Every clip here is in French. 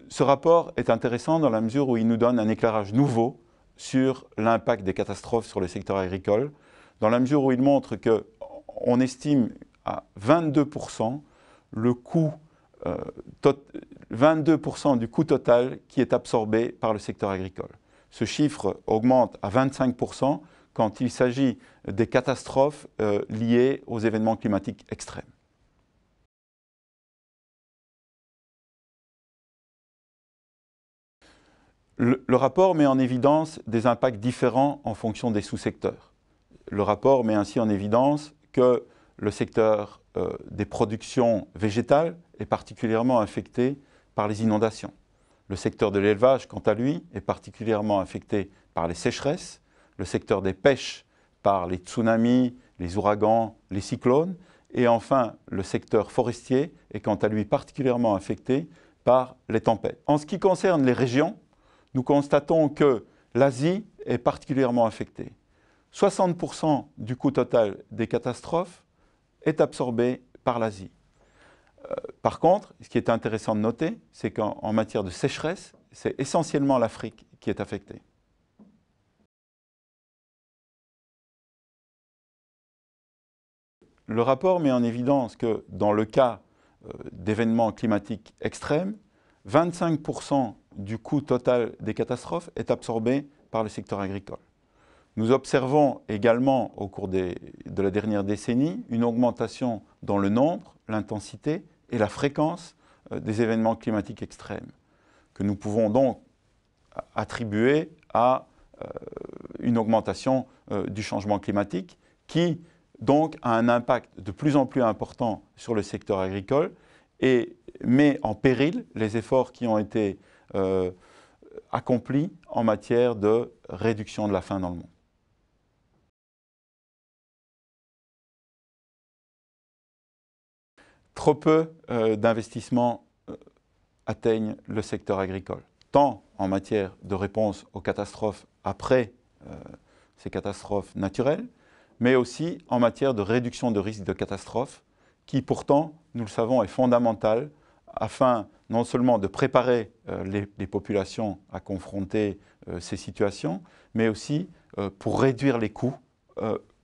Ce rapport est intéressant dans la mesure où il nous donne un éclairage nouveau sur l'impact des catastrophes sur le secteur agricole, dans la mesure où il montre qu'on estime à 22% le coût, 22% du coût total qui est absorbé par le secteur agricole. Ce chiffre augmente à 25% quand il s'agit des catastrophes liées aux événements climatiques extrêmes. Le rapport met en évidence des impacts différents en fonction des sous-secteurs. Le rapport met ainsi en évidence que le secteur des productions végétales est particulièrement affecté par les inondations. Le secteur de l'élevage, quant à lui, est particulièrement affecté par les sécheresses. Le secteur des pêches par les tsunamis, les ouragans, les cyclones. Et enfin, le secteur forestier est quant à lui particulièrement affecté par les tempêtes. En ce qui concerne les régions, nous constatons que l'Asie est particulièrement affectée. 60% du coût total des catastrophes est absorbé par l'Asie. Par contre, ce qui est intéressant de noter, c'est qu'en matière de sécheresse, c'est essentiellement l'Afrique qui est affectée. Le rapport met en évidence que dans le cas d'événements climatiques extrêmes, 25% du coût total des catastrophes est absorbé par le secteur agricole. Nous observons également au cours de la dernière décennie une augmentation dans le nombre, l'intensité et la fréquence des événements climatiques extrêmes, que nous pouvons donc attribuer à une augmentation du changement climatique qui donc a un impact de plus en plus important sur le secteur agricole et met en péril les efforts qui ont été accomplis en matière de réduction de la faim dans le monde. Trop peu d'investissements atteignent le secteur agricole, tant en matière de réponse aux catastrophes après ces catastrophes naturelles, mais aussi en matière de réduction de risque de catastrophes, qui pourtant, nous le savons, est fondamentale afin non seulement de préparer les populations à confronter ces situations, mais aussi pour réduire les coûts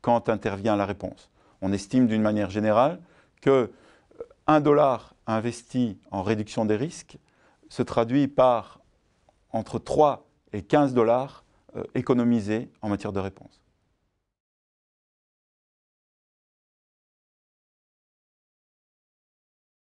quand intervient la réponse. On estime d'une manière générale que $1 investi en réduction des risques se traduit par entre 3 et 15 $ économisés en matière de réponse.